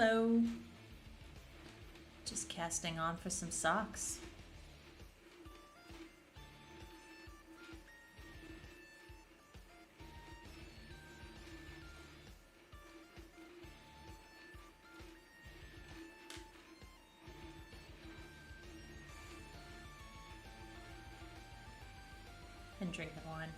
Hello. Just casting on for some socks. And drinking wine.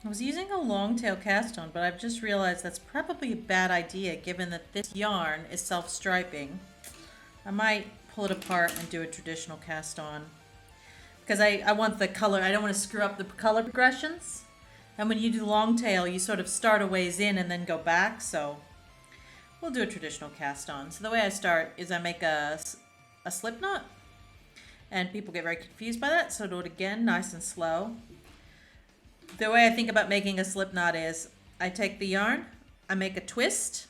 I was using a long tail cast on, but I've just realized that's probably a bad idea given that this yarn is self-striping. I might pull it apart and do a traditional cast on because I want the color. I don't want to screw up the color progressions. And when you do long tail, you sort of start a ways in and then go back. So we'll do a traditional cast on. So the way I start is I make a slip knot, and people get very confused by that. So do it again, nice and slow. The way I think about making a slip knot is I take the yarn, I make a twist,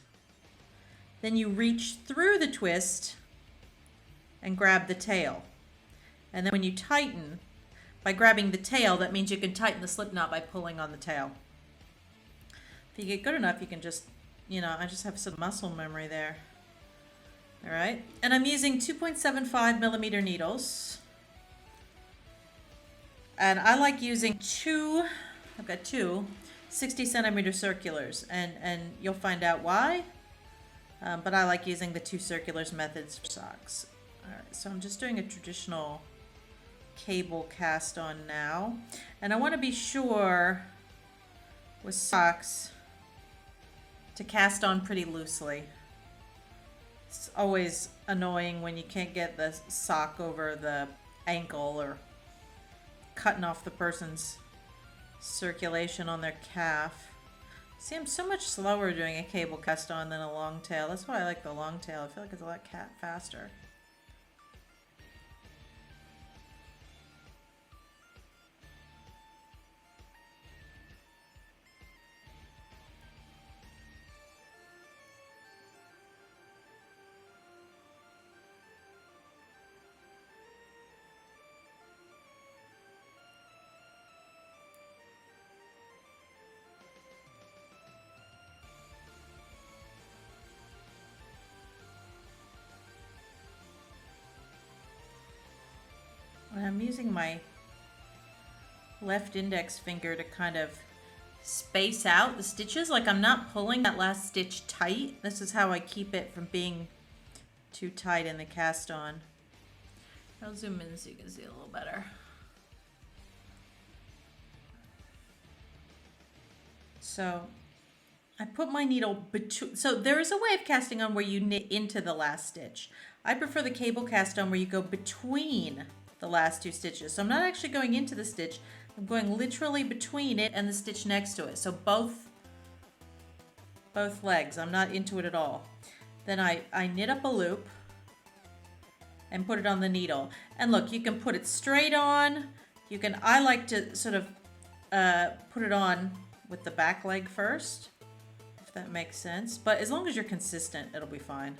then you reach through the twist and grab the tail. And then when you tighten, by grabbing the tail, that means you can tighten the slip knot by pulling on the tail. If you get good enough, you can just, I just have some muscle memory there. All right, and I'm using 2.75 millimeter needles. And I like using I've got two 60 centimeter circulars, and you'll find out why. But I like using the two circulars methods for socks. All right, so I'm just doing a traditional cable cast on now. And I want to be sure with socks to cast on pretty loosely. It's always annoying when you can't get the sock over the ankle or cutting off the person's circulation on their calf. See, I'm so much slower doing a cable cast on than a long tail. That's why I like the long tail. I feel like it's a lot faster. I'm using my left index finger to kind of space out the stitches. Like I'm not pulling that last stitch tight. This is how I keep it from being too tight in the cast on. I'll zoom in so you can see a little better. So I put my needle between, so there is a way of casting on where you knit into the last stitch. I prefer the cable cast on where you go between the last two stitches. So I'm not actually going into the stitch, I'm going literally between it and the stitch next to it. So both legs, I'm not into it at all. Then I knit up a loop and put it on the needle. And look, you can put it straight on. I like to sort of put it on with the back leg first, if that makes sense. But as long as you're consistent, it'll be fine.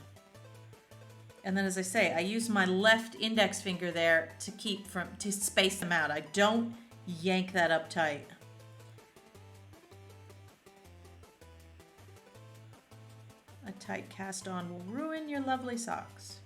And then, as I say, I use my left index finger there to space them out. I don't yank that up tight. A tight cast on will ruin your lovely socks.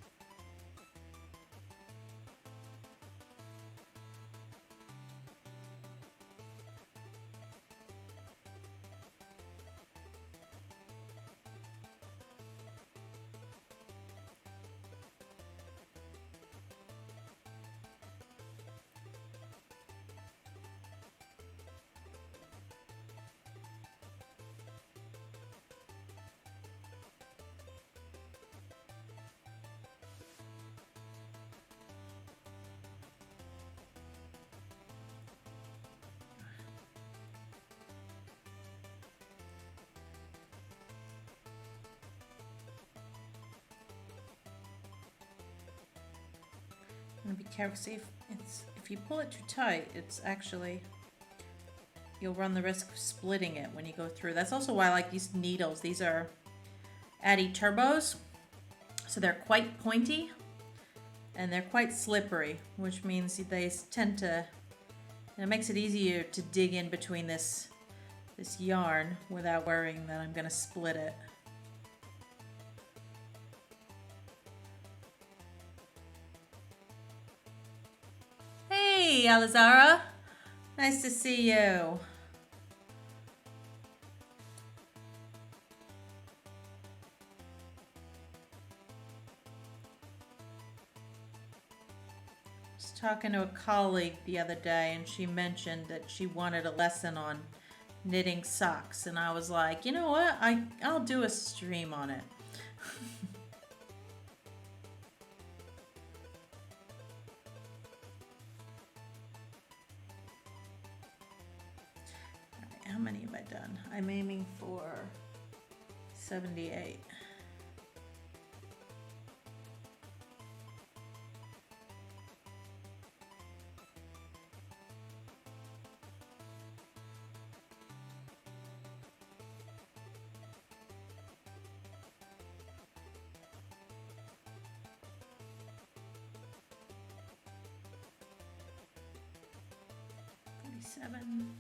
be careful. See if you pull it too tight, it's actually, you'll run the risk of splitting it when you go through. That's also why I like these needles. These are Addy Turbos, so they're quite pointy and they're quite slippery, which means they tend to, and it makes it easier to dig in between this yarn without worrying that I'm going to split it. Hey, Alizara. Nice to see you. I was talking to a colleague the other day and she mentioned that she wanted a lesson on knitting socks, and I was like, you know what? I'll do a stream on it. How many have I done? I'm aiming for 78. Seven.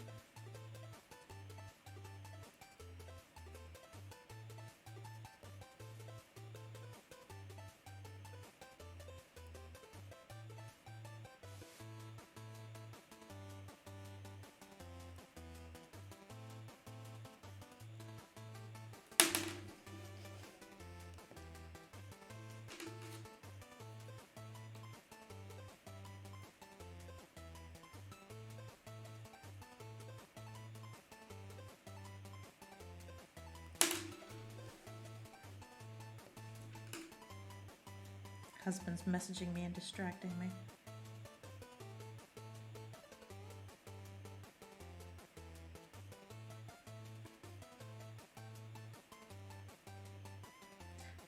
Husband's messaging me and distracting me.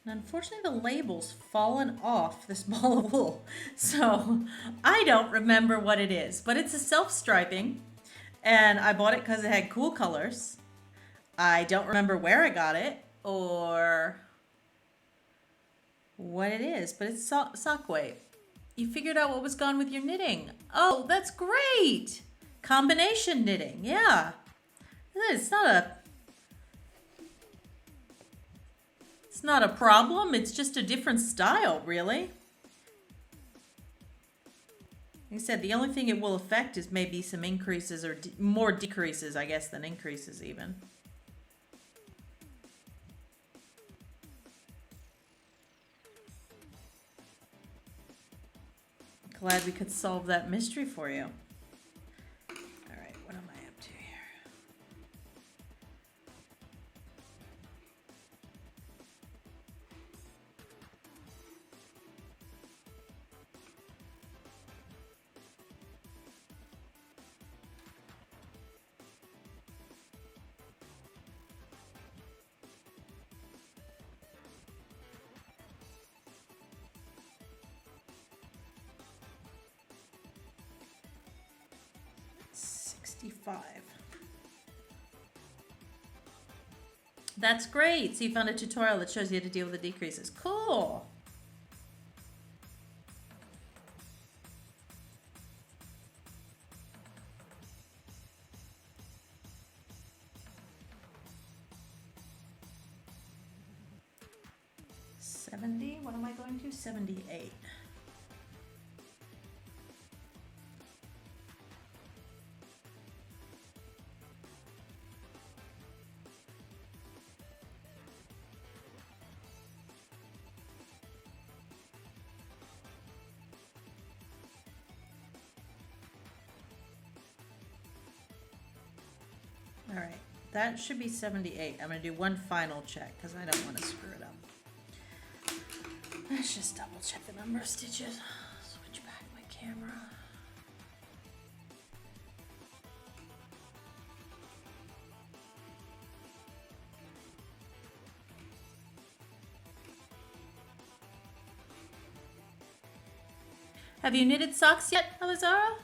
And unfortunately, the label's fallen off this ball of wool, so I don't remember what it is, but it's a self-striping, and I bought it because it had cool colors. I don't remember where I got it or what it is, but it's sock weight. You figured out what was gone with your knitting. Oh, that's great. Combination knitting, yeah. It's not a problem. It's just a different style, really. Like I said, the only thing it will affect is maybe some increases or more decreases, I guess, than increases even. Glad we could solve that mystery for you. All right, what am I up to here? That's great. So you found a tutorial that shows you how to deal with the decreases. Cool. What am I going to? 78. All right, that should be 78. I'm going to do one final check because I don't want to screw it up. Let's just double check the number of stitches. Switch back my camera. Have you knitted socks yet, Elizara?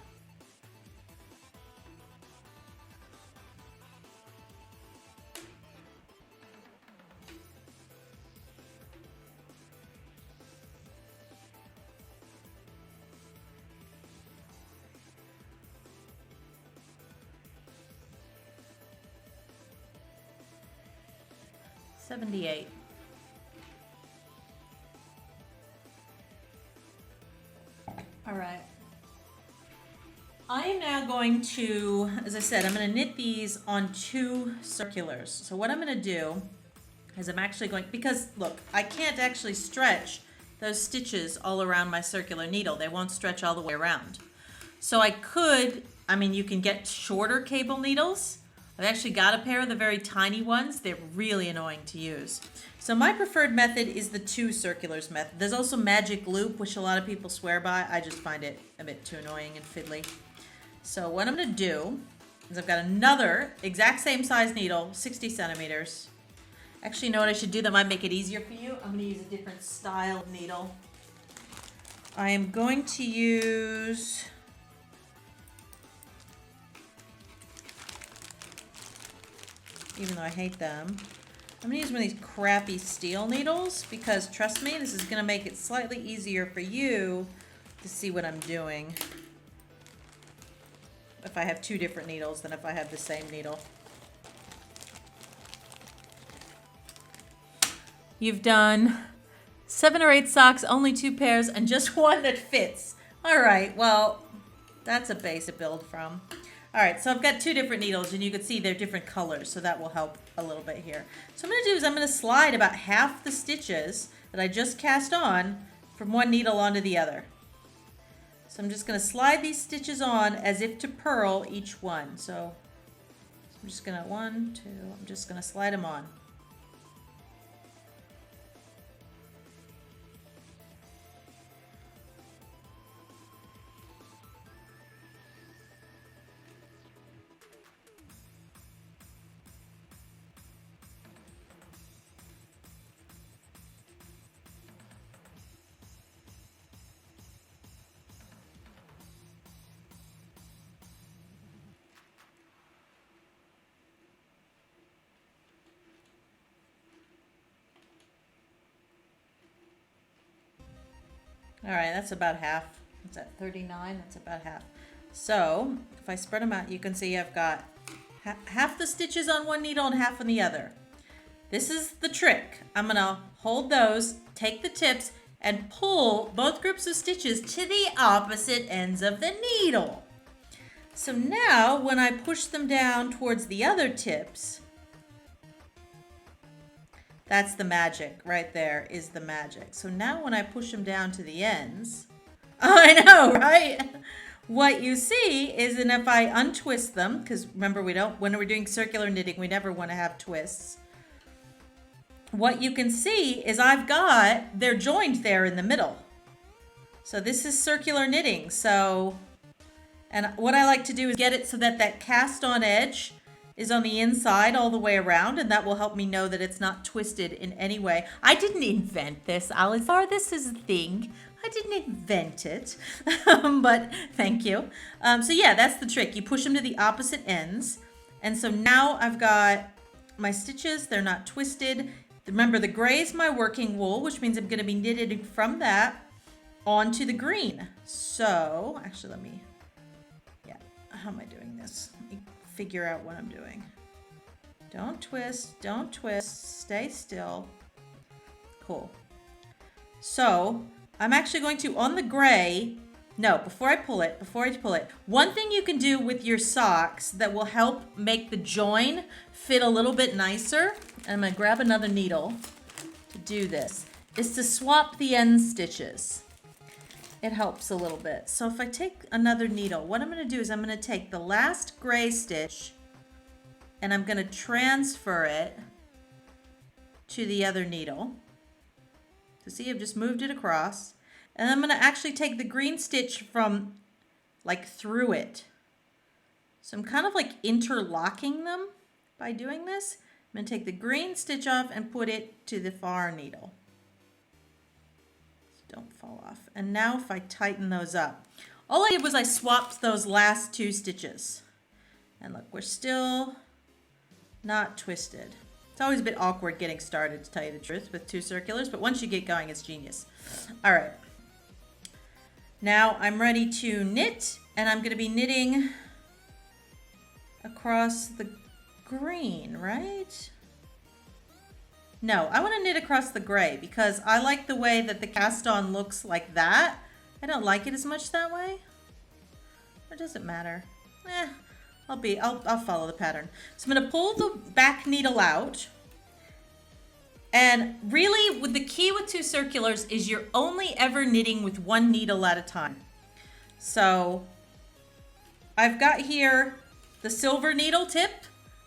$78. All right. I am now going to, as I said, I'm going to knit these on 2 circulars. So what I'm going to do is I'm actually going, because look, I can't actually stretch those stitches all around my circular needle. They won't stretch all the way around. So I could, I mean, you can get shorter cable needles. I've actually got a pair of the very tiny ones. They're really annoying to use. So my preferred method is the 2 circulars method. There's also magic loop, which a lot of people swear by. I just find it a bit too annoying and fiddly. So what I'm gonna do is I've got another exact same size needle, 60 centimeters. Actually, you know what I should do that might make it easier for you? I'm gonna use a different style of needle. I am going to use, even though I hate them, I'm gonna use one of these crappy steel needles because trust me, this is gonna make it slightly easier for you to see what I'm doing if I have 2 different needles than if I have the same needle. You've done 7 or 8 socks, only 2 pairs, and just one that fits. All right, well, that's a base to build from. All right, so I've got 2 different needles, and you can see they're different colors, so that will help a little bit here. So what I'm gonna do is I'm gonna slide about half the stitches that I just cast on from one needle onto the other. So I'm just gonna slide these stitches on as if to purl each one. So I'm just gonna, 1, 2, I'm just gonna slide them on. All right, that's about half. What's that, 39? That's about half. So if I spread them out, you can see I've got half the stitches on one needle and half on the other. This is the trick. I'm gonna hold those, take the tips, and pull both groups of stitches to the opposite ends of the needle. So now when I push them down towards the other tips, that's the magic right there, is the magic. So now when I push them down to the ends, I know, right? What you see is, and if I untwist them, because remember when we're doing circular knitting, we never want to have twists. What you can see is they're joined there in the middle. So this is circular knitting. So, and what I like to do is get it so that that cast on edge is on the inside all the way around, and that will help me know that it's not twisted in any way. I didn't invent this, Alizar. This is a thing. I didn't invent it, but thank you. So yeah, that's the trick. You push them to the opposite ends. And so now I've got my stitches. They're not twisted. Remember, the gray is my working wool, which means I'm going to be knitted from that onto the green. So actually, how am I doing this? Let me figure out what I'm doing. Don't twist, stay still. Cool. So I'm actually going to, on the gray, before I pull it, one thing you can do with your socks that will help make the join fit a little bit nicer, and I'm gonna grab another needle to do this, is to swap the end stitches. It helps a little bit. So if I take another needle, what I'm gonna do is I'm gonna take the last gray stitch and I'm gonna transfer it to the other needle. So see, I've just moved it across. And I'm gonna actually take the green stitch from through it. So I'm kind of interlocking them by doing this. I'm gonna take the green stitch off and put it to the far needle. don't fall off. And now if I tighten those up, all I did was I swapped those last 2 stitches. And look, we're still not twisted. It's always a bit awkward getting started, to tell you the truth, with 2 circulars, but once you get going, it's genius. All right. Now I'm ready to knit, and I'm going to be knitting across the green, right? No, I want to knit across the gray because I like the way that the cast on looks like that. I don't like it as much that way. Or does it matter? I'll follow the pattern. So I'm going to pull the back needle out. And really, with the key with 2 circulars is you're only ever knitting with 1 needle at a time. So I've got here the silver needle tip.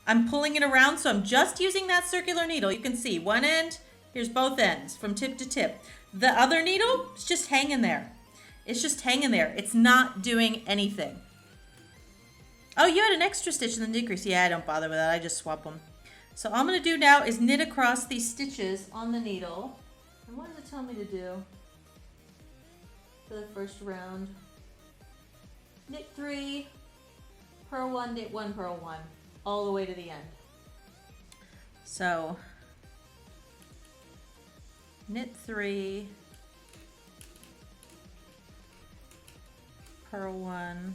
I'm pulling it around, so I'm just using that circular needle. You can see one end, here's both ends from tip to tip. The other needle is just hanging there. It's just hanging there. It's not doing anything. Oh, you had an extra stitch in the decrease. Yeah, I don't bother with that. I just swap them. So all I'm going to do now is knit across these stitches on the needle. And what does it tell me to do for the first round? Knit 3, purl 1, knit 1, purl 1, all the way to the end. So knit 3, purl 1,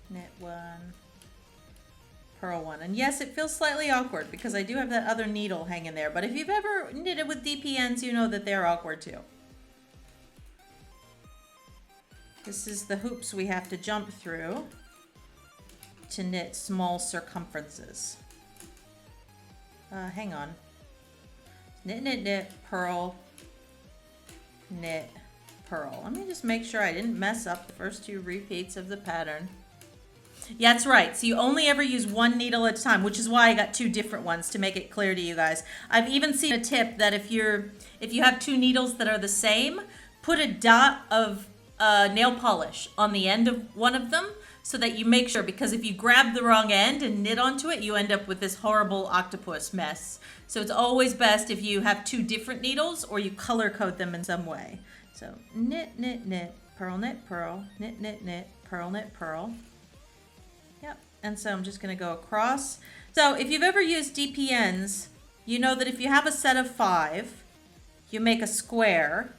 knit 1, purl 1. And yes, it feels slightly awkward because I do have that other needle hanging there, but if you've ever knitted with DPNs, you know that they're awkward too. This is the hoops we have to jump through to knit small circumferences. Hang on. Knit, knit, knit, purl, knit, purl. Let me just make sure I didn't mess up the first 2 repeats of the pattern. Yeah, that's right. So you only ever use 1 needle at a time, which is why I got 2 different ones to make it clear to you guys. I've even seen a tip that if you have 2 needles that are the same, put a dot of nail polish on the end of one of them so that you make sure, because if you grab the wrong end and knit onto it, you end up with this horrible octopus mess. So it's always best if you have 2 different needles or you color code them in some way. So knit, knit, knit, purl, knit, purl, knit, knit, knit, purl, knit, purl. Yep, and so I'm just going to go across. So if you've ever used DPNs, you know that if you have a set of 5, you make a square,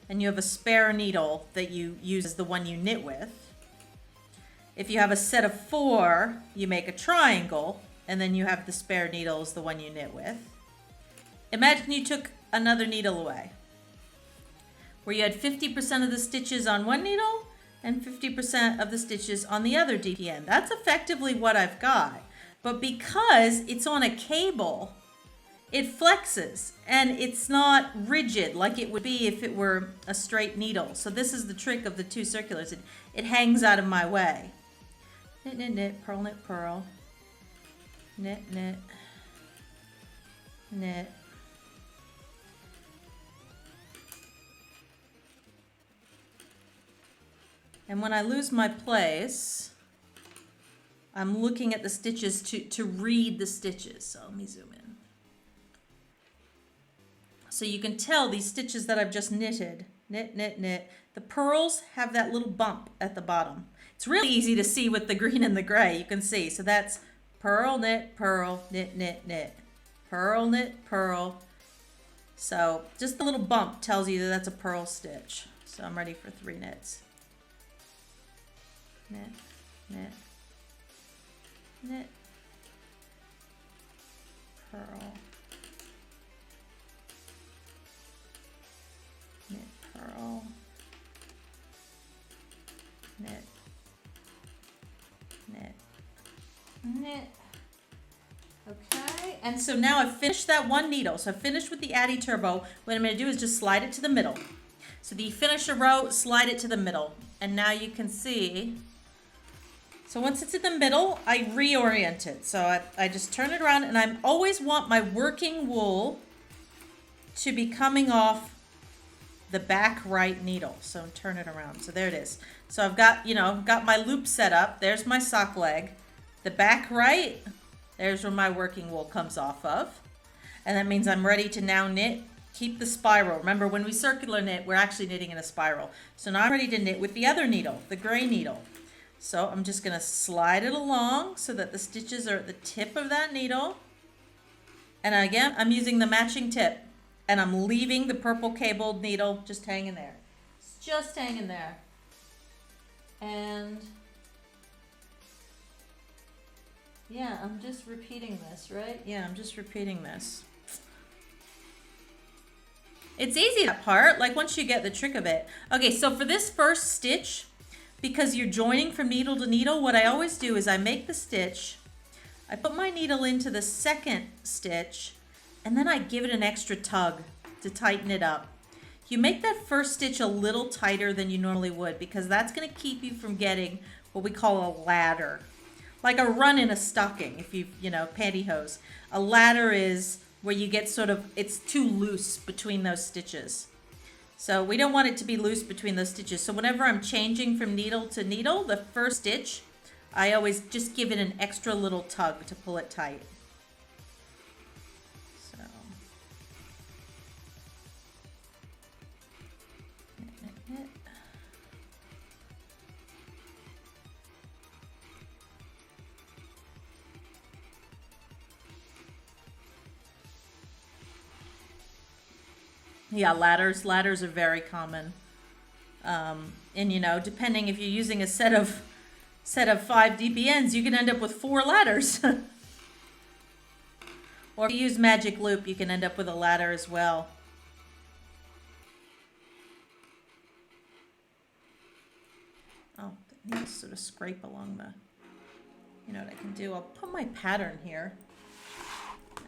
and you have a spare needle that you use as the one you knit with. If you have a set of 4, you make a triangle, and then you have the spare needle as the one you knit with. Imagine you took another needle away, where you had 50% of the stitches on one needle and 50% of the stitches on the other DPN. That's effectively what I've got. But because it's on a cable, it flexes and it's not rigid like it would be if it were a straight needle. So this is the trick of the 2 circulars. It hangs out of my way. Knit, knit, knit, purl, knit, purl. Knit, knit, knit. And when I lose my place, I'm looking at the stitches to read the stitches. So let me zoom in. So you can tell these stitches that I've just knitted, knit, knit, knit, the purls have that little bump at the bottom. It's really easy to see with the green and the gray, you can see. So that's purl, knit, knit, knit, purl, knit, purl. So just the little bump tells you that that's a purl stitch. So I'm ready for 3 knits. Knit, knit, knit, purl, knit, purl, knit, knit, knit. Okay, and so now I've finished that 1 needle. So I've finished with the Addy Turbo. What I'm going to do is just slide it to the middle. So you finish a row, slide it to the middle. And now you can see, so once it's in the middle, I reorient it. So I just turn it around, and I always want my working wool to be coming off the back right needle. So turn it around. So there it is. So I've got, got my loop set up. There's my sock leg. The back right, there's where my working wool comes off of. And that means I'm ready to now knit keep the spiral. Remember, when we circular knit, we're actually knitting in a spiral. So now I'm ready to knit with the other needle, the gray needle. So I'm just going to slide it along so that the stitches are at the tip of that needle. And again, I'm using the matching tip. And I'm leaving the purple cabled needle just hanging there. It's just hanging there. And yeah, I'm just repeating this, right? Yeah, I'm just repeating this. It's easy, that part, like once you get the trick of it. Okay, so for this first stitch, because you're joining from needle to needle, what I always do is I make the stitch, I put my needle into the second stitch, and then I give it an extra tug to tighten it up. You make that first stitch a little tighter than you normally would, because that's going to keep you from getting what we call a ladder. Like a run in a stocking, if you know, pantyhose. A ladder is where you get sort of, it's too loose between those stitches. So we don't want it to be loose between those stitches. So whenever I'm changing from needle to needle, the first stitch, I always just give it an extra little tug to pull it tight. So. Knit, knit, knit. Yeah, ladders are very common. And you know, depending if you're using a set of 5 DPNs, you can end up with 4 ladders. Or if you use magic loop, you can end up with a ladder as well. Oh, it needs to sort of scrape along the, you know what I can do? I'll put my pattern here,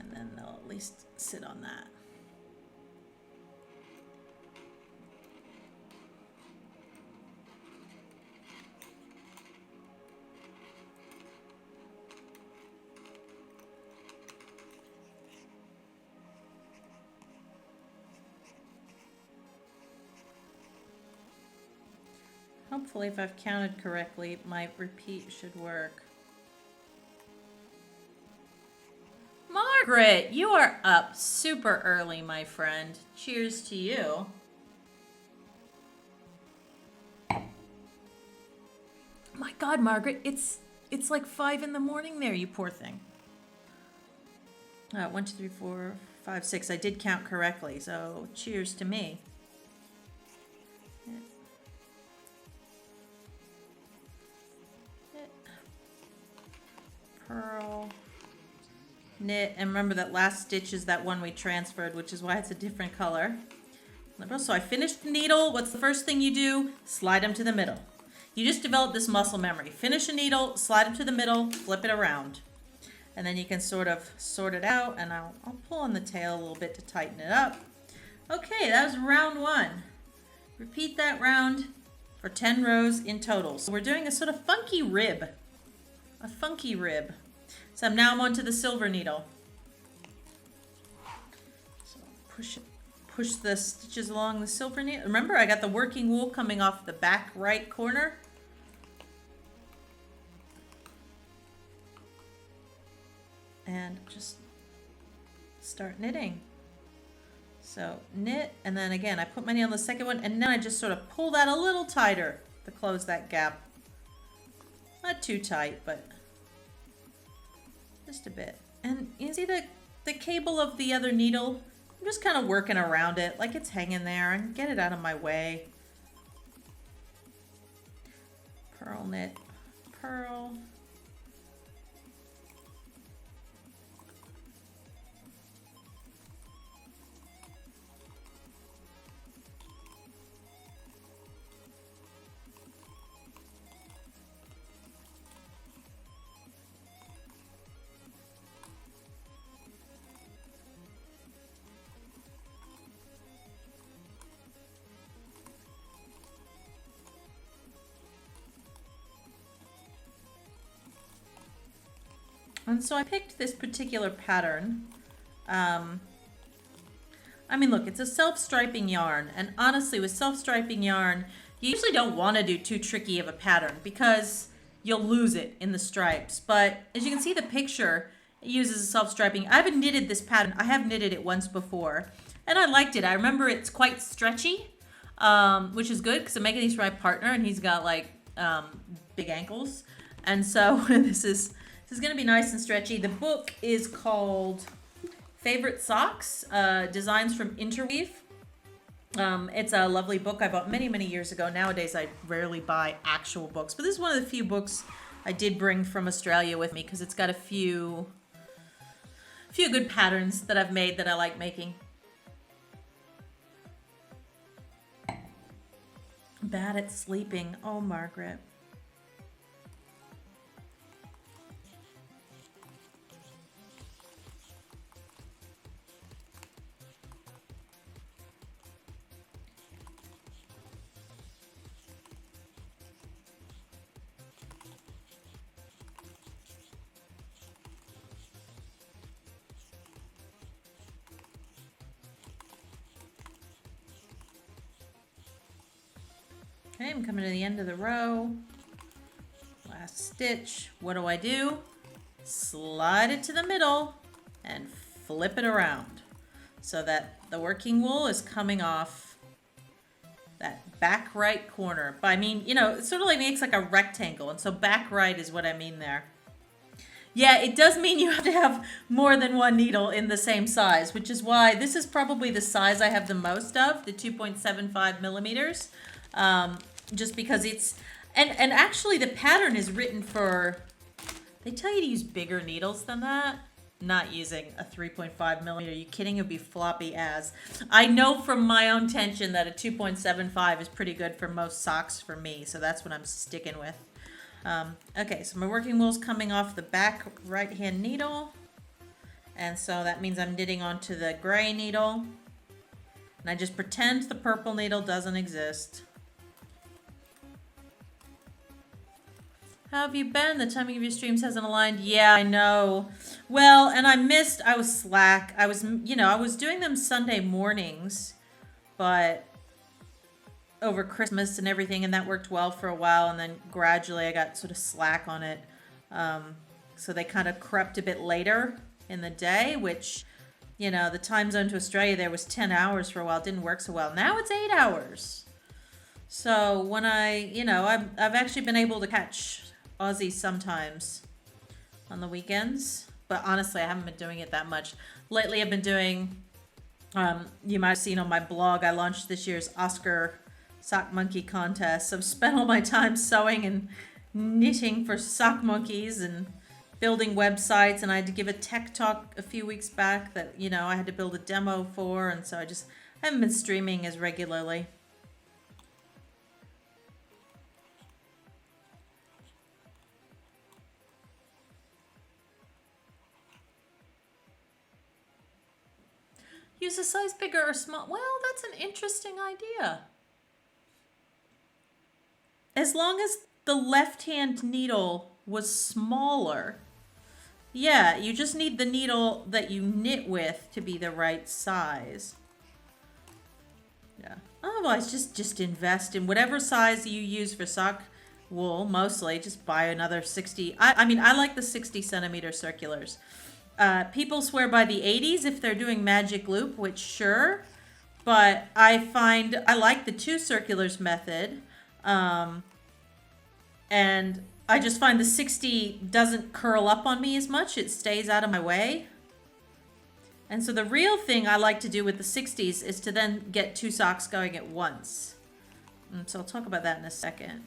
and then they'll at least sit on that. Hopefully, if I've counted correctly, my repeat should work. Margaret, you are up super early, my friend. Cheers to you. My God, Margaret, it's like 5 in the morning there, you poor thing. 1, 2, 3, 4, 5, 6. I did count correctly, so cheers to me. Purl, knit, and remember that last stitch is that one we transferred, which is why it's a different color. So I finished the needle. What's the first thing you do? Slide them to the middle. You just develop this muscle memory. Finish a needle, slide them to the middle, flip it around. And then you can sort of sort it out, and I'll pull on the tail a little bit to tighten it up. Okay, that was round 1. Repeat that round for 10 rows in total. So we're doing a sort of funky rib. A funky rib. So now I'm onto the silver needle. So push the stitches along the silver needle. Remember, I got the working wool coming off the back right corner. And just start knitting. So knit, and then again, I put my needle on the second one, and then I just sort of pull that a little tighter to close that gap. Not too tight, but just a bit. And you see the cable of the other needle? I'm just kind of working around it like it's hanging there and get it out of my way. Purl, knit, purl. And so I picked this particular pattern. I mean, look, it's a self-striping yarn. And honestly, with self-striping yarn, you usually don't want to do too tricky of a pattern because you'll lose it in the stripes. But as you can see the picture, it uses a self-striping. I haven't knitted this pattern. I have knitted it once before. And I liked it. I remember it's quite stretchy, which is good because I'm making these for my partner, and he's got like big ankles, and so this is going to be nice and stretchy. The book is called Favorite Socks, Designs from Interweave. It's a lovely book I bought many, many years ago. Nowadays, I rarely buy actual books, but this is one of the few books I did bring from Australia with me because it's got a few good patterns that I've made that I like making. Bad at sleeping. Oh, Margaret. Okay, I'm coming to the end of the row. Last stitch. What do? Slide it to the middle and flip it around so that the working wool is coming off that back right corner. But I mean, you know, it sort of like makes like a rectangle, and so back right is what I mean there. Yeah, it does mean you have to have more than one needle in the same size, which is why this is probably the size I have the most of, the 2.75 millimeters. Just because it's, and actually the pattern is written for, they tell you to use bigger needles than that. Not using a 3.5 millimeter. Are you kidding? It would be floppy as. I know from my own tension that a 2.75 is pretty good for most socks for me, so that's what I'm sticking with. Okay, so my working wool's coming off the back right hand needle, and so that means I'm knitting onto the gray needle, and I just pretend the purple needle doesn't exist. How have you been? The timing of your streams hasn't aligned. Yeah, I know. Well, and I was slack. I was doing them Sunday mornings, but over Christmas and everything, and that worked well for a while, and then gradually I got sort of slack on it. So they kind of crept a bit later in the day, which, you know, the time zone to Australia there was 10 hours for a while. It didn't work so well. Now it's 8 hours. So when I've actually been able to catch Aussie sometimes on the weekends, but honestly I haven't been doing it that much lately. I've been doing you might have seen on my blog I launched this year's Oscar sock monkey contest. So I've spent all my time sewing and knitting for sock monkeys and building websites, and I had to give a tech talk a few weeks back that, you know, I had to build a demo for, and so I haven't been streaming as regularly. Use a size bigger or small. Well, that's an interesting idea. As long as the left-hand needle was smaller. Yeah, you just need the needle that you knit with to be the right size. Yeah. Otherwise, just invest in whatever size you use for sock wool, mostly. Just buy another 60. I mean, I like the 60 centimeter circulars. People swear by the 80s if they're doing magic loop, which sure, but I find I like the 2 circulars method, and I just find the 60 doesn't curl up on me as much. It stays out of my way. And so the real thing I like to do with the 60s is to then get 2 socks going at once. And so I'll talk about that in a second.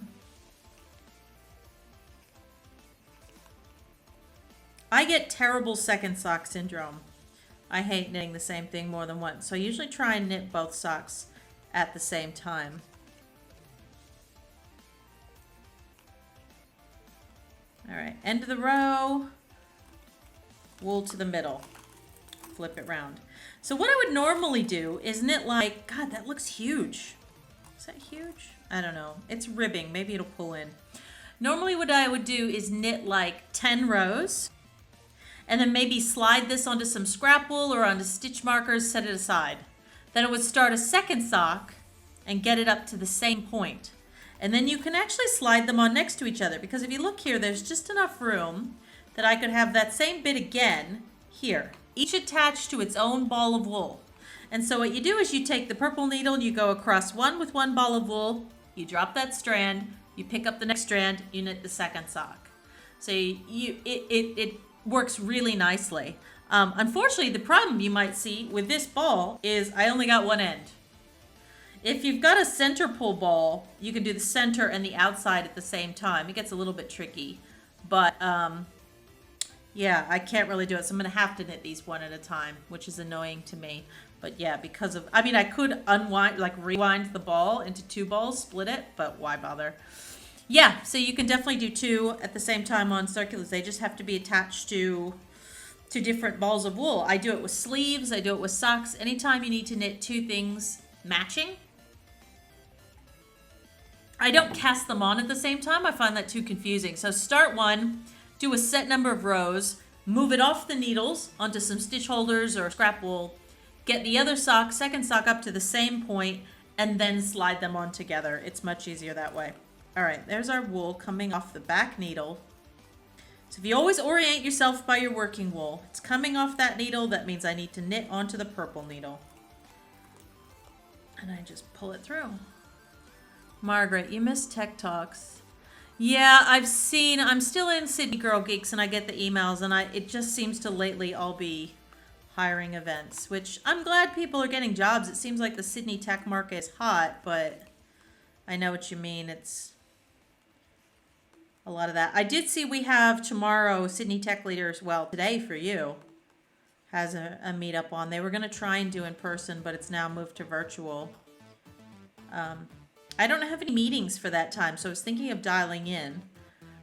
I get terrible second sock syndrome. I hate knitting the same thing more than once. So I usually try and knit both socks at the same time. All right, end of the row, wool to the middle, flip it round. So what I would normally do is knit like, God, that looks huge. Is that huge? I don't know. It's ribbing. Maybe it'll pull in. Normally what I would do is knit like 10 rows, and then maybe slide this onto some scrap wool or onto stitch markers, set it aside. Then it would start a second sock and get it up to the same point. And then you can actually slide them on next to each other, because if you look here, there's just enough room that I could have that same bit again here, each attached to its own ball of wool. And so what you do is you take the purple needle and you go across one with one ball of wool, you drop that strand, you pick up the next strand, you knit the second sock. So it works really nicely. Unfortunately, the problem you might see with this ball is I only got one end. If you've got a center pull ball, you can do the center and the outside at the same time. It gets a little bit tricky, but yeah, I can't really do it. So I'm going to have to knit these one at a time, which is annoying to me. But yeah, because of, I mean, I could unwind, like rewind the ball into two balls, split it, but why bother? Yeah, so you can definitely do two at the same time on circulars. They just have to be attached to different balls of wool. I do it with sleeves, I do it with socks. Anytime you need to knit two things matching, I don't cast them on at the same time. I find that too confusing. So start one, do a set number of rows, move it off the needles onto some stitch holders or scrap wool, get the other sock, second sock up to the same point, and then slide them on together. It's much easier that way. All right, there's our wool coming off the back needle. So if you always orient yourself by your working wool, it's coming off that needle. That means I need to knit onto the purple needle. And I just pull it through. Margaret, you missed Tech Talks. Yeah, I've seen, I'm still in Sydney Girl Geeks and I get the emails and it just seems to lately all be hiring events, which I'm glad people are getting jobs. It seems like the Sydney tech market is hot, but I know what you mean. It's a lot of that. I did see we have tomorrow Sydney Tech Leaders, well, today for you, has a meetup on. They were going to try and do in person, but it's now moved to virtual. I don't have any meetings for that time, so I was thinking of dialing in.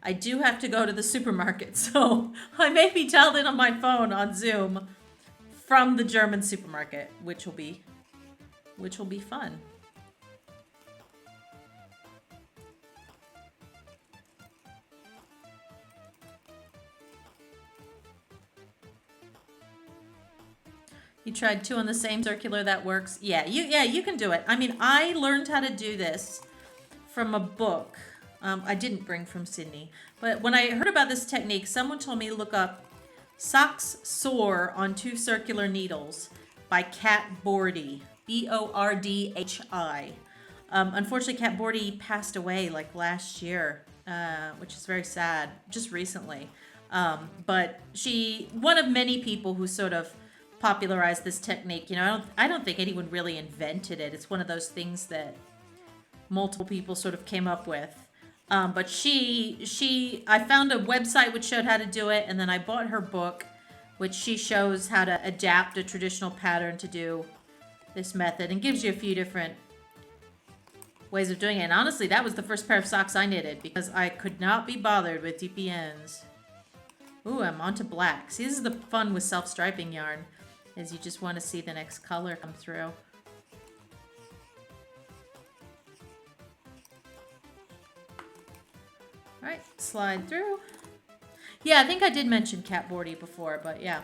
I do have to go to the supermarket, so I may be dialed in on my phone on Zoom from the German supermarket, which will be fun. You tried two on the same circular, that works. Yeah, you can do it. I mean, I learned how to do this from a book. I didn't bring from Sydney, but when I heard about this technique, someone told me to look up Socks Soar on Two Circular Needles by Kat Bordhi, Bordhi. Unfortunately, Kat Bordhi passed away like last year, which is very sad, just recently. But one of many people who sort of popularized this technique. You know, I don't think anyone really invented it. It's one of those things that multiple people sort of came up with. But I found a website which showed how to do it, and then I bought her book, which she shows how to adapt a traditional pattern to do this method and gives you a few different ways of doing it. And honestly, that was the first pair of socks I knitted because I could not be bothered with DPNs. Ooh, I'm onto black. See, this is the fun with self-striping yarn, is you just want to see the next color come through. All right, slide through. Yeah, I think I did mention Kat Bordhi before, but yeah.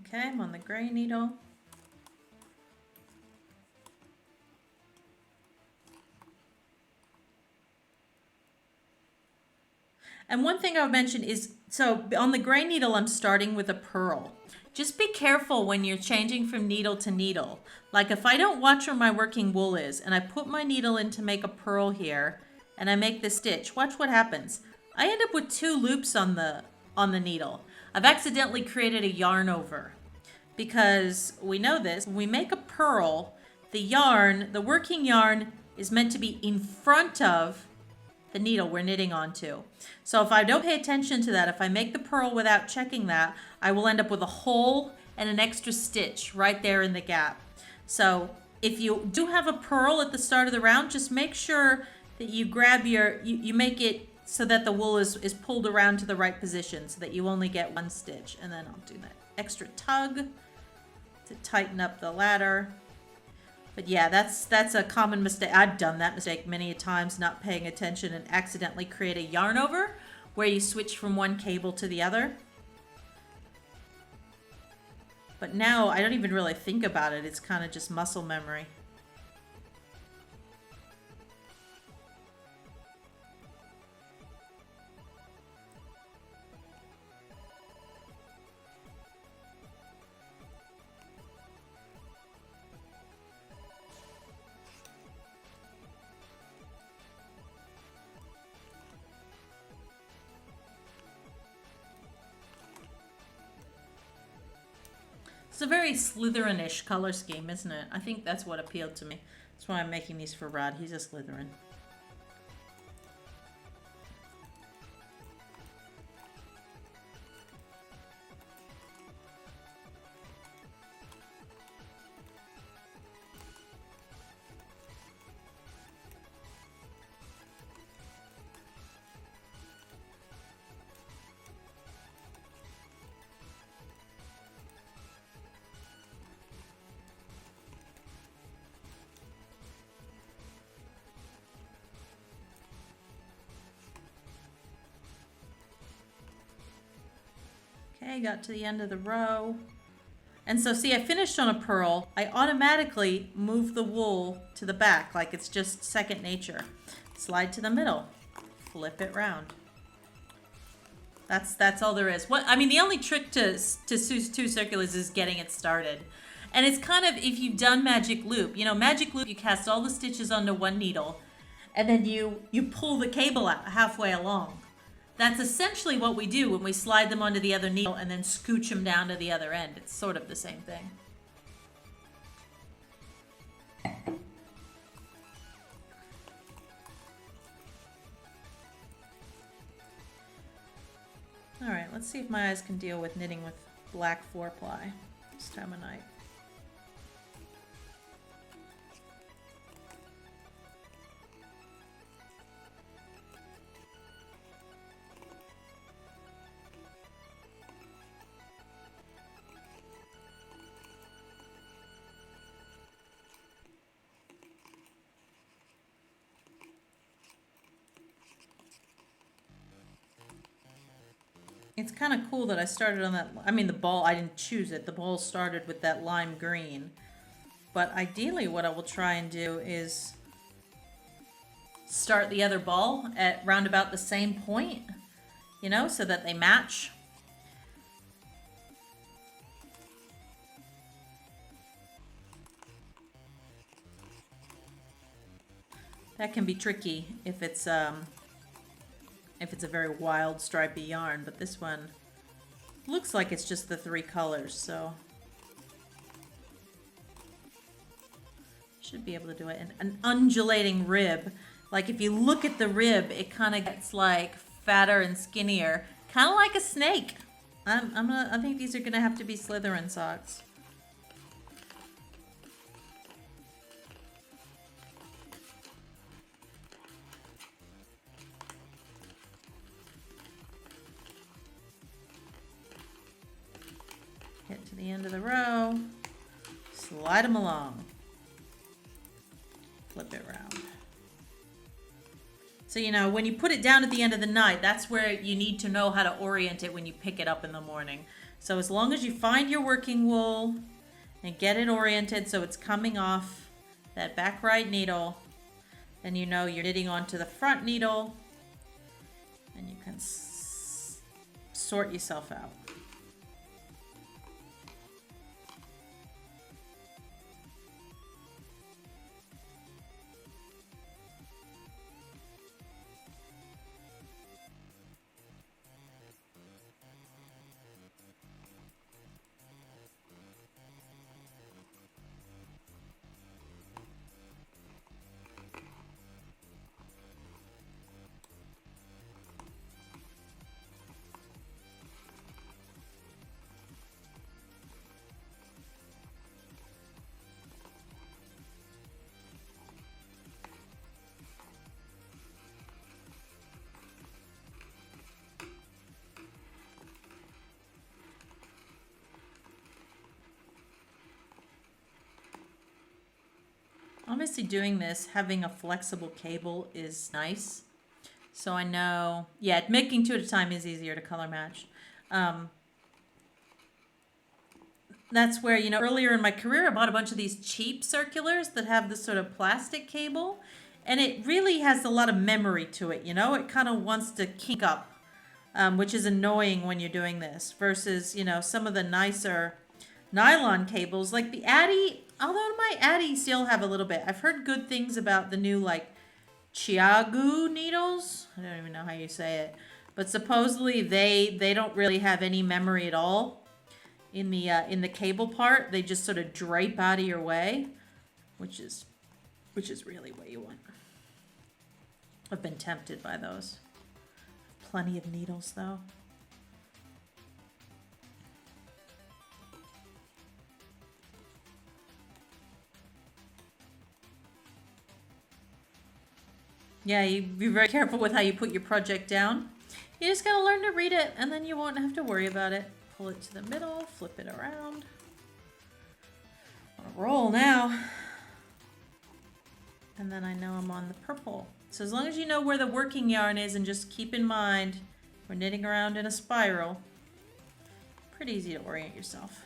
Okay, I'm on the gray needle. And one thing I would mention is, so on the gray needle, I'm starting with a purl. Just be careful when you're changing from needle to needle. Like if I don't watch where my working wool is and I put my needle in to make a purl here and I make the stitch, watch what happens. I end up with two loops on the needle. I've accidentally created a yarn over because we know this. When we make a purl, the working yarn is meant to be in front of the needle we're knitting onto. So if I don't pay attention to that, if I make the purl without checking that, I will end up with a hole and an extra stitch right there in the gap. So if you do have a purl at the start of the round, just make sure that you grab you make it so that the wool is pulled around to the right position so that you only get one stitch. And then I'll do that extra tug to tighten up the ladder. But yeah, that's a common mistake. I've done that mistake many times, not paying attention and accidentally create a yarn over where you switch from one cable to the other. But now I don't even really think about it. It's kind of just muscle memory. It's a very Slytherin-ish color scheme, isn't it? I think that's what appealed to me. That's why I'm making these for Rod. He's a Slytherin. Okay, got to the end of the row. And so see, I finished on a pearl. I automatically move the wool to the back like it's just second nature. Slide to the middle, flip it round. That's all there is. What I mean, the only trick to two circulars is getting it started. And it's kind of, if you've done magic loop, you know, magic loop, you cast all the stitches onto one needle and then you pull the cable out halfway along. That's essentially what we do when we slide them onto the other needle and then scooch them down to the other end. It's sort of the same thing. All right, let's see if my eyes can deal with knitting with black 4-ply this time of night. It's kind of cool that I started on that. I mean, the ball, I didn't choose it. The ball started with that lime green. But ideally what I will try and do is start the other ball at round about the same point, you know, so that they match. That can be tricky if it's a very wild stripy yarn, but this one looks like it's just the 3 colors, so should be able to do it. An undulating rib, like if you look at the rib, it kind of gets like fatter and skinnier, kind of like a snake. I think these are gonna have to be Slytherin socks. Get to the end of the row, slide them along, flip it around. So, you know, when you put it down at the end of the night, that's where you need to know how to orient it when you pick it up in the morning. So as long as you find your working wool and get it oriented so it's coming off that back right needle, then you know you're knitting onto the front needle and you can sort yourself out. Obviously doing this, having a flexible cable is nice. So I know, yeah, making 2 at a time is easier to color match. That's where, you know, earlier in my career, I bought a bunch of these cheap circulars that have this sort of plastic cable. And it really has a lot of memory to it, you know? It kind of wants to kink up, which is annoying when you're doing this. Versus, you know, some of the nicer nylon cables, like the Addy, although my Addy still have a little bit. I've heard good things about the new, like, Chiagu needles. I don't even know how you say it. But supposedly they don't really have any memory at all. in the cable part, they just sort of drape out of your way, which is really what you want. I've been tempted by those. Plenty of needles though. Yeah, you be very careful with how you put your project down. You just gotta learn to read it, and then you won't have to worry about it. Pull it to the middle, flip it around. On a roll now. And then I know I'm on the purple. So as long as you know where the working yarn is, and just keep in mind, we're knitting around in a spiral. Pretty easy to orient yourself.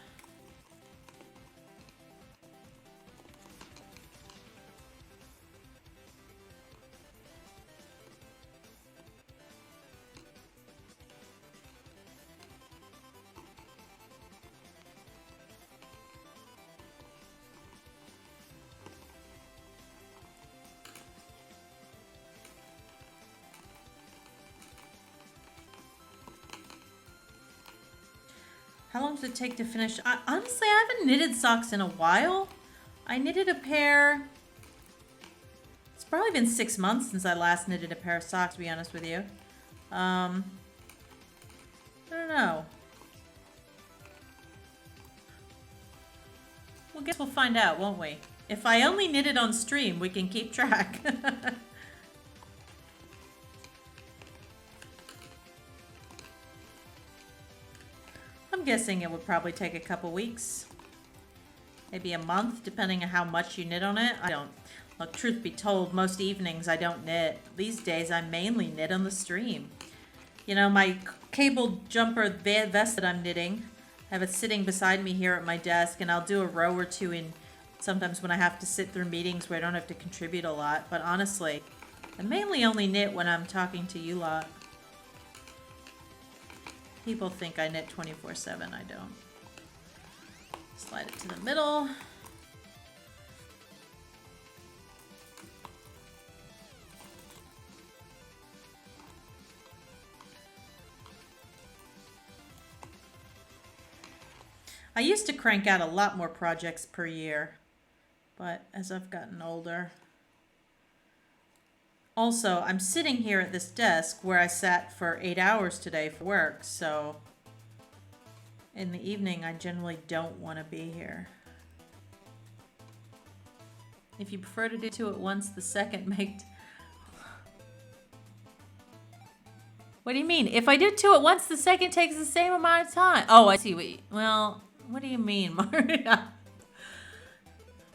How long does it take to finish? Honestly, I haven't knitted socks in a while. I knitted a pair. It's probably been 6 months since I last knitted a pair of socks, to be honest with you. I don't know. Well, guess we'll find out, won't we? If I only knitted on stream, we can keep track. I'm guessing it would probably take a couple weeks. Maybe a month, depending on how much you knit on it. I don't... Look, truth be told, most evenings I don't knit. These days I mainly knit on the stream. You know, my cable jumper vest that I'm knitting, I have it sitting beside me here at my desk, and I'll do a row or two in sometimes when I have to sit through meetings where I don't have to contribute a lot. But honestly, I mainly only knit when I'm talking to you lot. People think I knit 24/7. I don't. Slide it to the middle. I used to crank out a lot more projects per year, but as I've gotten older. Also, I'm sitting here at this desk where I sat for 8 hours today for work, so in the evening I generally don't want to be here. If you prefer to do 2 at once, the second make... What do you mean? If I do 2 at once, the second takes the same amount of time. Oh, I see what you... Well, what do you mean, Maria?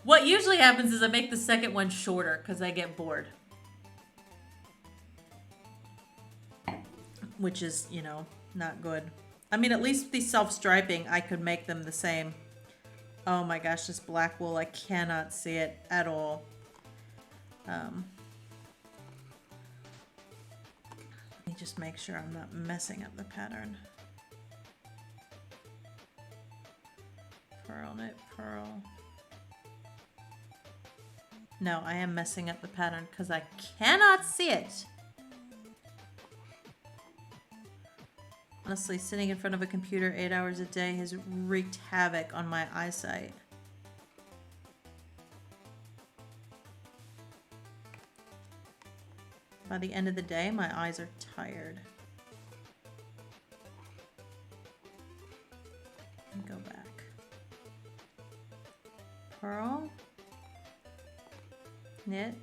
What usually happens is I make the second one shorter because I get bored. Which is, you know, not good. I mean, at least these self-striping, I could make them the same. Oh my gosh, this black wool, I cannot see it at all. Let me just make sure I'm not messing up the pattern. Purl, knit, purl. No, I am messing up the pattern because I cannot see it. Honestly, sitting in front of a computer 8 hours a day has wreaked havoc on my eyesight. By the end of the day, my eyes are tired. And go back. Purl. Knit.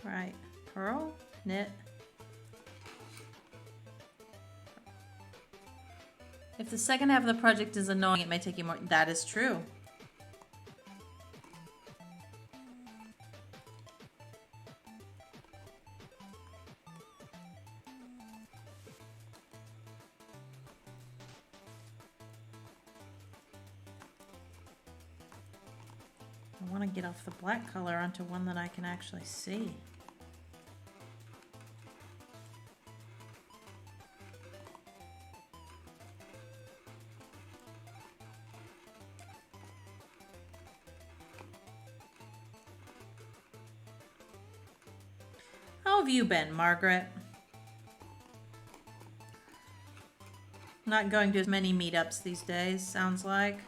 Right. Purl. Knit. If the second half of the project is annoying, it may take you more. That is true. I want to get off the black color onto one that I can actually see. How have you been, Margaret? Not going to as many meetups these days, sounds like.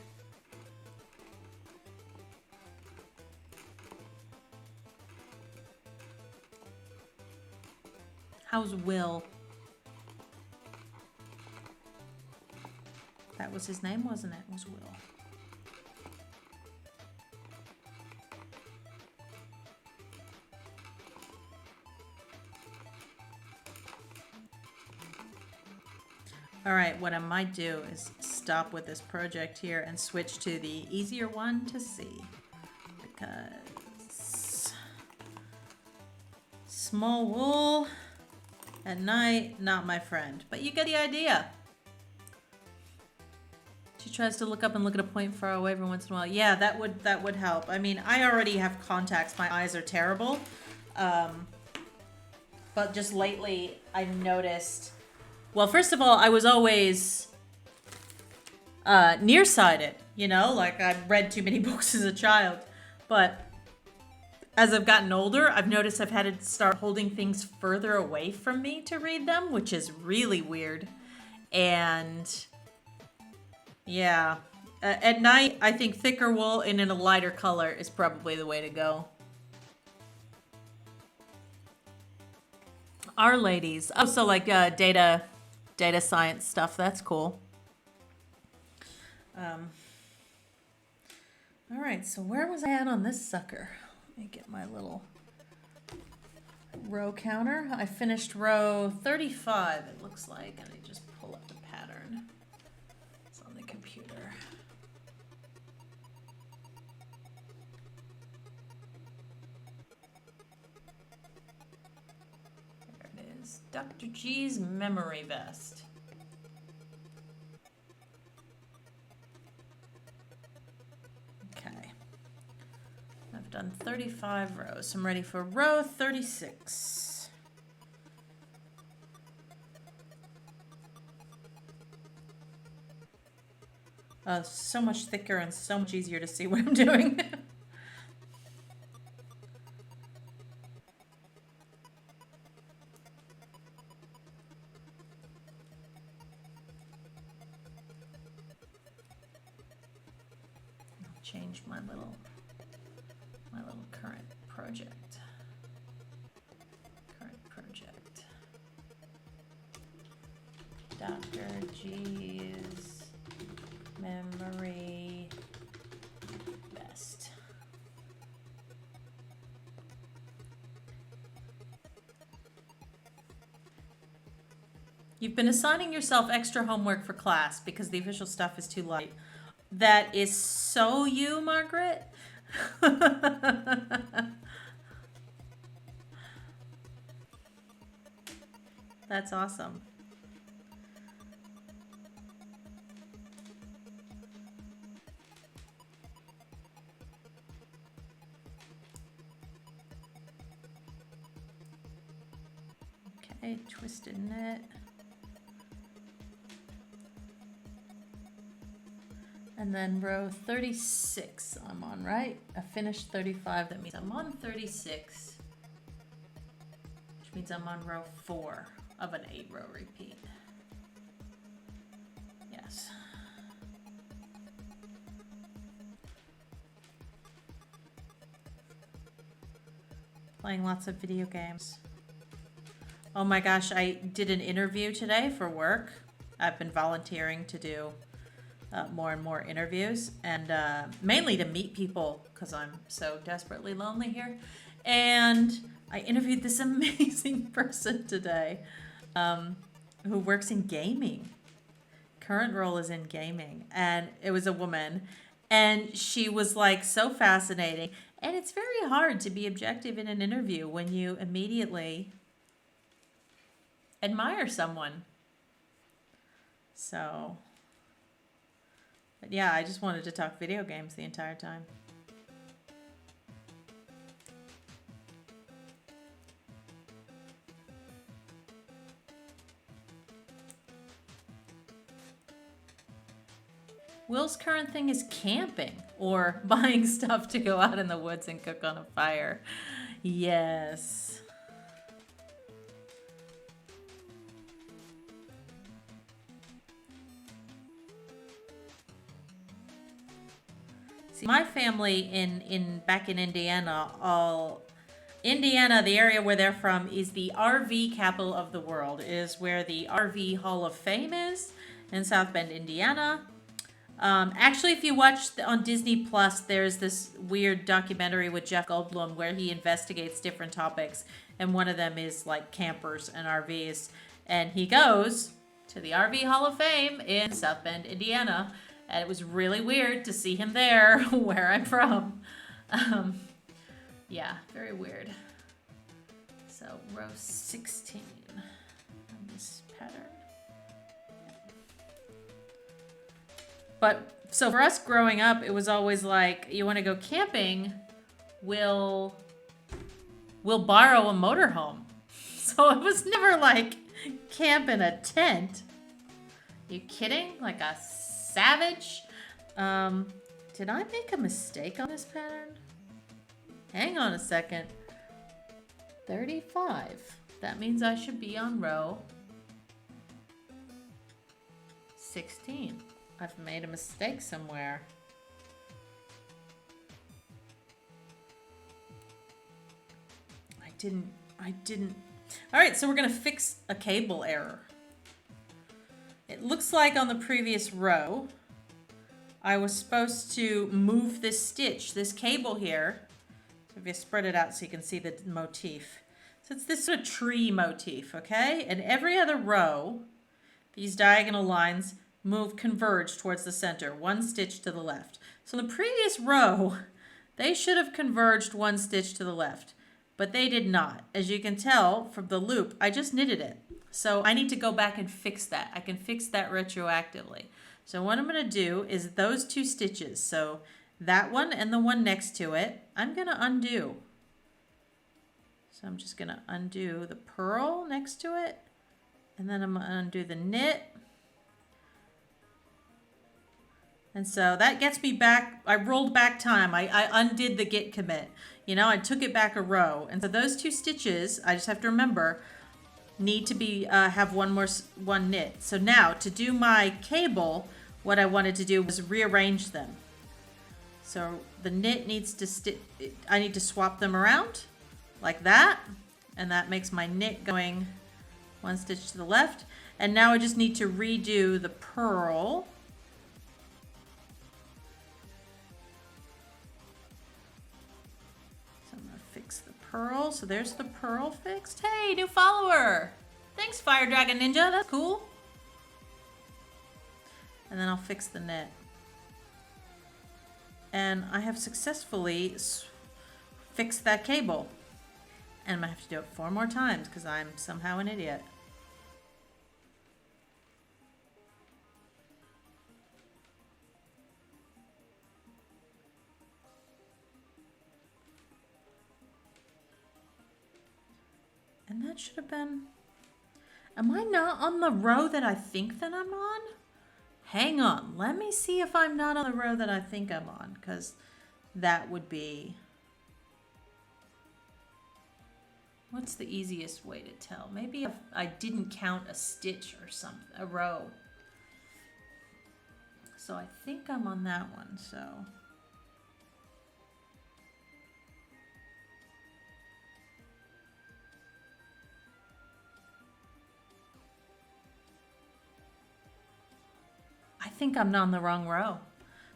How's Will? That was his name, wasn't it? It was Will. All right, what I might do is stop with this project here and switch to the easier one to see. Because small wool at night, not my friend. But you get the idea. She tries to look up and look at a point far away every once in a while. Yeah, that would help. I mean, I already have contacts. My eyes are terrible. But just lately, I've noticed... Well, first of all, I was always nearsighted, you know? Like, I read too many books as a child. But as I've gotten older, I've noticed I've had to start holding things further away from me to read them, which is really weird. And... yeah. At night, I think thicker wool and in a lighter color is probably the way to go. Our ladies. Oh, so like data science stuff. That's cool. All right, so where was I at on this sucker? Let me get my little row counter. I finished row 35, it looks like. And I just pull up the pattern. It's on the computer. There it is. Dr. G's memory vest. Okay. I've done 35 rows. I'm ready for row 36. So much thicker and so much easier to see what I'm doing. I'll change my little current project. Dr. G's memory vest. You've been assigning yourself extra homework for class because the official stuff is too light. That is so you, Margaret. That's awesome. Okay, twisted knit. And then row 36 I'm on, right? I finished 35, that means I'm on 36, which means I'm on row 4 of an 8-row repeat. Yes. Playing lots of video games. Oh my gosh, I did an interview today for work. I've been volunteering to do more and more interviews, and mainly to meet people because I'm so desperately lonely here. And I interviewed this amazing person today who works in gaming. Current role is in gaming, and it was a woman, and she was like so fascinating. And it's very hard to be objective in an interview when you immediately admire someone. So... but yeah, I just wanted to talk video games the entire time. Will's current thing is camping or buying stuff to go out in the woods and cook on a fire. Yes. See, my family back in Indiana, Indiana, the area where they're from, is the RV capital of the world. It is where the RV Hall of Fame is in South Bend, Indiana. Actually, if you watch on Disney Plus, there's this weird documentary with Jeff Goldblum where he investigates different topics, and one of them is like campers and RVs. And he goes to the RV Hall of Fame in South Bend, Indiana, and it was really weird to see him there, where I'm from. Yeah, very weird. So row 16 on this pattern. But so for us growing up, it was always like, you want to go camping, we'll borrow a motorhome. So it was never like camp in a tent. You kidding? Like a savage? Did I make a mistake on this pattern? Hang on a second. 35. That means I should be on row 16. I've made a mistake somewhere. I didn't. All right, so we're gonna fix a cable error. It looks like on the previous row, I was supposed to move this stitch, this cable here. So if you spread it out so you can see the motif. So it's this sort of tree motif, okay? And every other row, these diagonal lines converge towards the center, one stitch to the left. So in the previous row, they should have converged one stitch to the left, but they did not. As you can tell from the loop, I just knitted it. So I need to go back and fix that. I can fix that retroactively. So what I'm gonna do is those two stitches, so that one and the one next to it, I'm gonna undo. So I'm just gonna undo the purl next to it, and then I'm gonna undo the knit. And so that gets me back. I rolled back time. I undid the git commit. You know, I took it back a row. And so those two stitches, I just have to remember, need to be have one knit. So now to do my cable, what I wanted to do was rearrange them. So the knit needs to I need to swap them around like that. And that makes my knit going one stitch to the left. And now I just need to redo the purl. Purl, so there's the purl fixed. Hey, new follower! Thanks, Fire Dragon Ninja, that's cool. And then I'll fix the knit. And I have successfully fixed that cable. And I'm gonna have to do it 4 more times because I'm somehow an idiot. And that should have been, am I not on the row that I think that I'm on? Hang on, let me see if I'm not on the row that I think I'm on, because that would be, what's the easiest way to tell? Maybe if I didn't count a stitch or something, a row. So I think I'm on that one, so. I think I'm on the wrong row.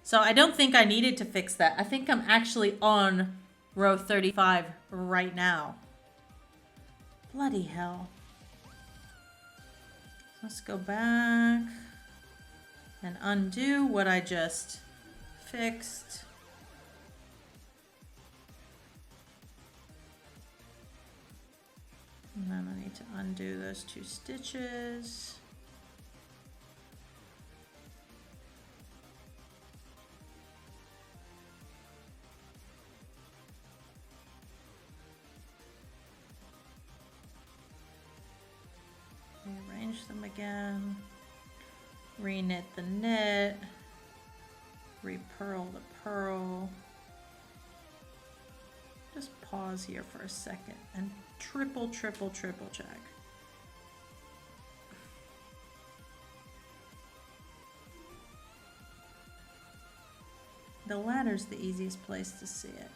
So I don't think I needed to fix that. I think I'm actually on row 35 right now. Bloody hell. Let's go back and undo what I just fixed. And then I need to undo those 2 stitches. Rearrange them again, re-knit the knit, re-purl the purl. Just pause here for a second and triple check. The ladder's the easiest place to see it.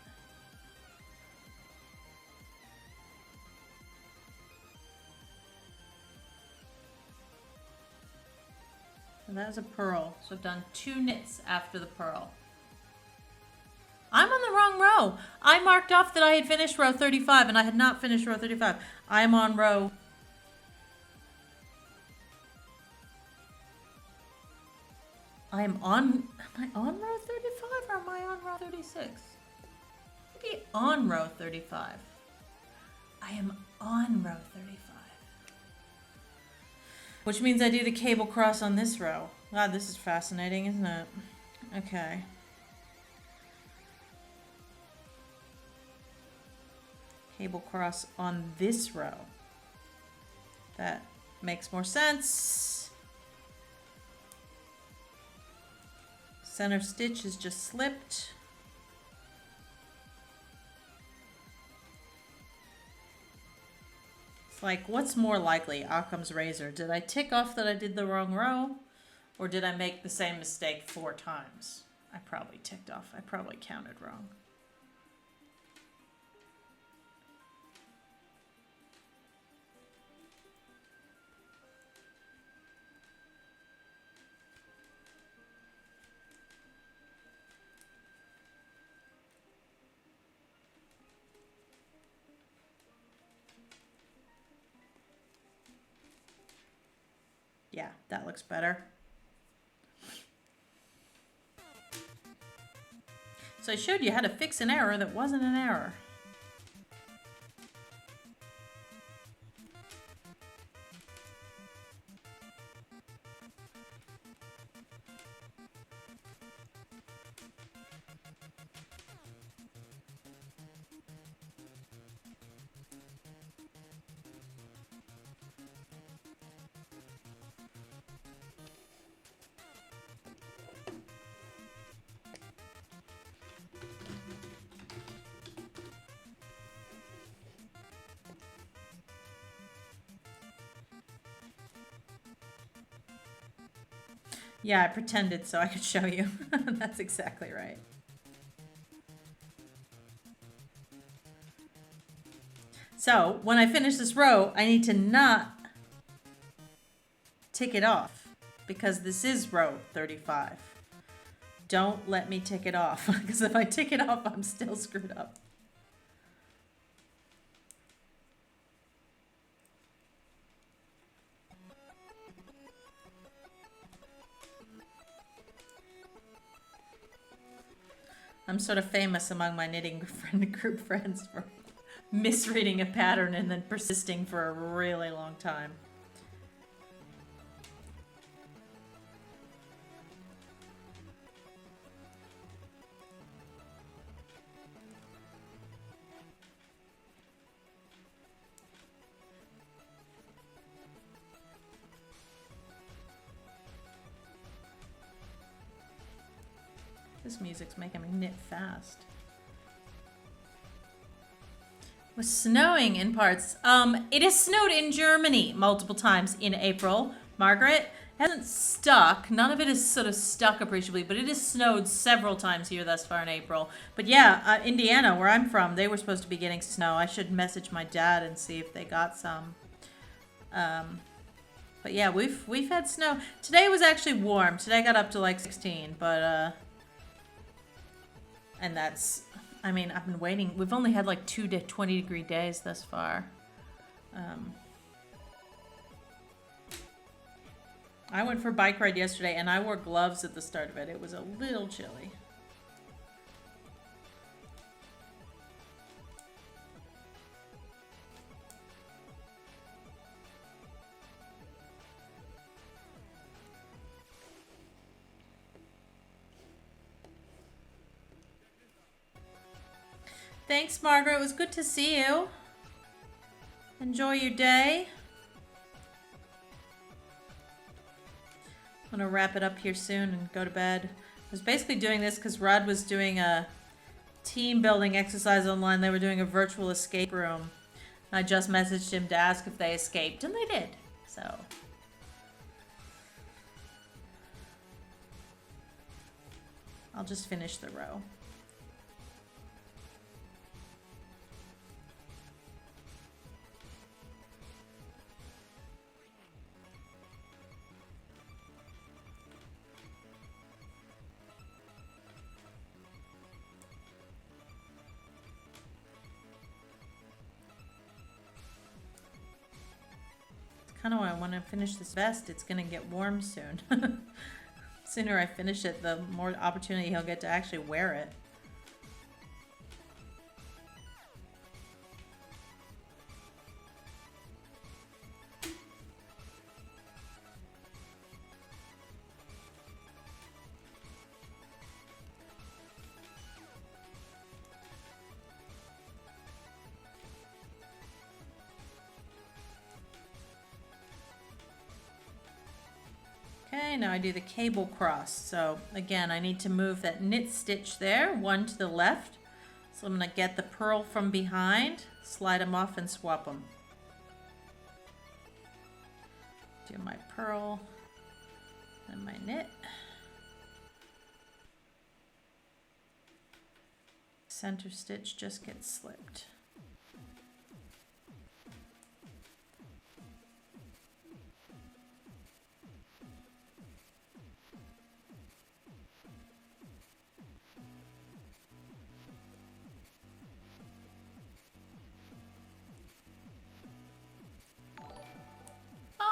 So that was a purl. So I've done 2 knits after the purl. I'm on the wrong row. I marked off that I had finished row 35 and I had not finished row 35. I'm on row... am I on row 35 or am I on row 36? Maybe on row 35. I am on row 35. Which means I do the cable cross on this row. God, this is fascinating, isn't it? Okay. Cable cross on this row. That makes more sense. Center stitch is just slipped. It's like, what's more likely, Occam's razor? Did I tick off that I did the wrong row? Or did I make the same mistake 4 times? I probably ticked off. I probably counted wrong. Yeah, that looks better. So I showed you how to fix an error that wasn't an error. Yeah, I pretended so I could show you. That's exactly right. So when I finish this row, I need to not tick it off because this is row 35. Don't let me tick it off because if I tick it off, I'm still screwed up. I'm sort of famous among my knitting group friends for misreading a pattern and then persisting for a really long time. This music's making me knit fast. It was snowing in parts. It has snowed in Germany multiple times in April. Margaret, it hasn't stuck. None of it is sort of stuck appreciably, but it has snowed several times here thus far in April. But yeah, Indiana, where I'm from, they were supposed to be getting snow. I should message my dad and see if they got some. But yeah, we've had snow. Today was actually warm. Today got up to like 16, but and that's, I mean, I've been waiting. We've only had like 2 to 20-degree days thus far. I went for a bike ride yesterday and I wore gloves at the start of it. It was a little chilly. Thanks, Margaret. It was good to see you. Enjoy your day. I'm going to wrap it up here soon and go to bed. I was basically doing this because Rod was doing a team building exercise online. They were doing a virtual escape room. I just messaged him to ask if they escaped, and they did. So I'll just finish the row. Kind of why I want to finish this vest. It's going to get warm soon. Sooner I finish it, the more opportunity he'll get to actually wear it. Okay, now I do the cable cross. So again, I need to move that knit stitch there, one to the left. So I'm going to get the purl from behind, slide them off and swap them. Do my purl and my knit. Center stitch just gets slipped.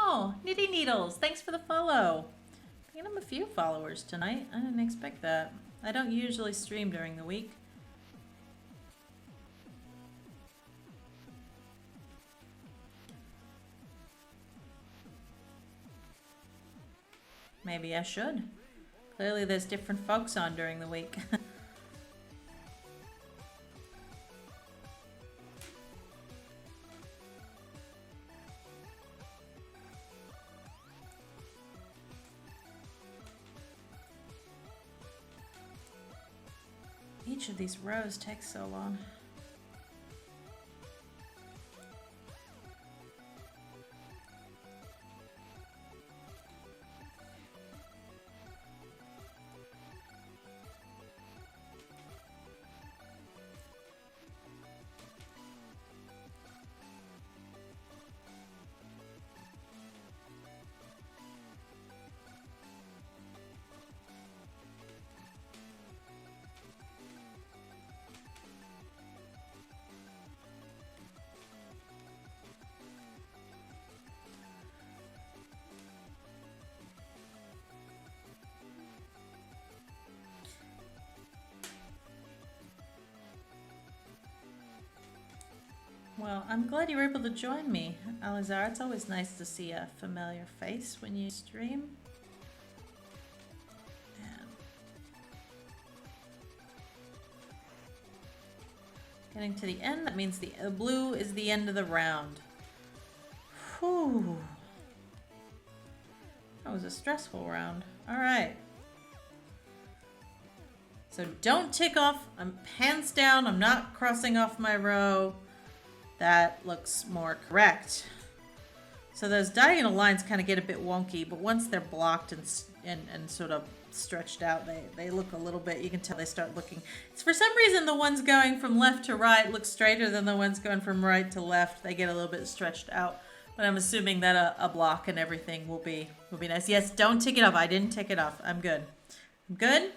Oh, Knitty Needles, thanks for the follow. Picking up a few followers tonight. I didn't expect that. I don't usually stream during the week. Maybe I should. Clearly there's different folks on during the week. Each of these rows takes so long. Well, I'm glad you were able to join me, Alizar. It's always nice to see a familiar face when you stream. And getting to the end, that means the blue is the end of the round. Whew. That was a stressful round. All right. So don't tick off. I'm hands down. I'm not crossing off my row. That looks more correct. So those diagonal lines kind of get a bit wonky, but once they're blocked and sort of stretched out, they look a little bit, you can tell they start looking. It's for some reason the ones going from left to right look straighter than the ones going from right to left. They get a little bit stretched out, but I'm assuming that a block and everything will be nice. Yes, don't tick it off. I didn't tick it off. I'm good. I'm good.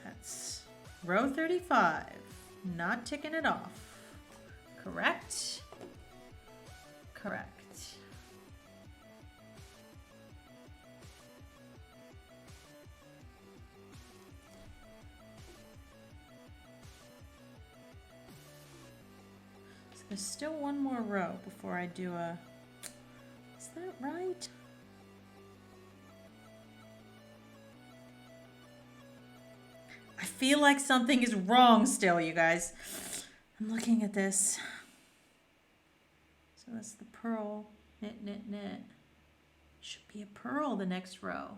That's row 35, not ticking it off. Correct? Correct. So there's still one more row before I do a, is that right? I feel like something is wrong still, you guys. I'm looking at this. So that's the purl, knit, knit, knit. Should be a purl the next row.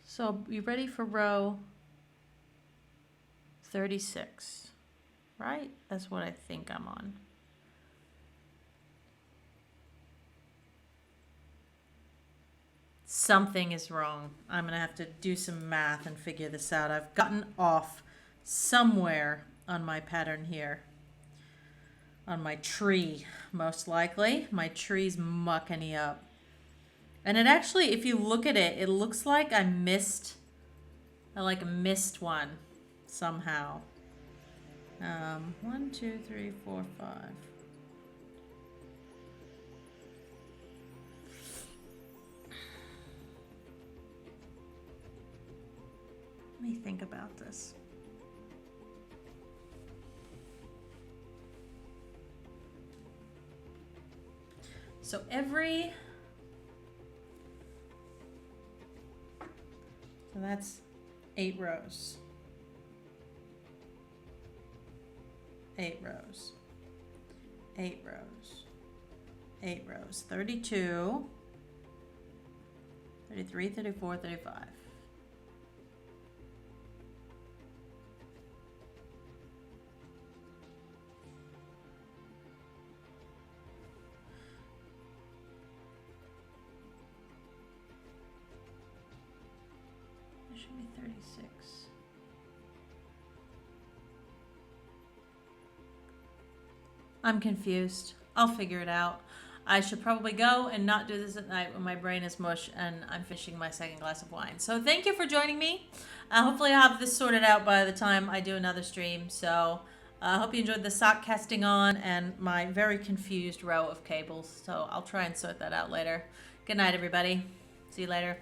So be ready for row 36. right? That's what I think I'm on. Something is wrong. I'm going to have to do some math and figure this out. I've gotten off somewhere on my pattern here. On my tree, most likely. My tree's mucking me up. And it actually, if you look at it, it looks like I missed one somehow. 1, 2, 3, 4, 5. Let me think about this. So that's 8 rows. 8 rows. 8 rows. 8 rows. 32, 33, 34, 35. There should be 36. I'm confused. I'll figure it out. I should probably go and not do this at night when my brain is mush and I'm finishing my second glass of wine. So thank you for joining me. Hopefully I'll have this sorted out by the time I do another stream. So I hope you enjoyed the sock casting on and my very confused row of cables. So I'll try and sort that out later. Good night, everybody. See you later.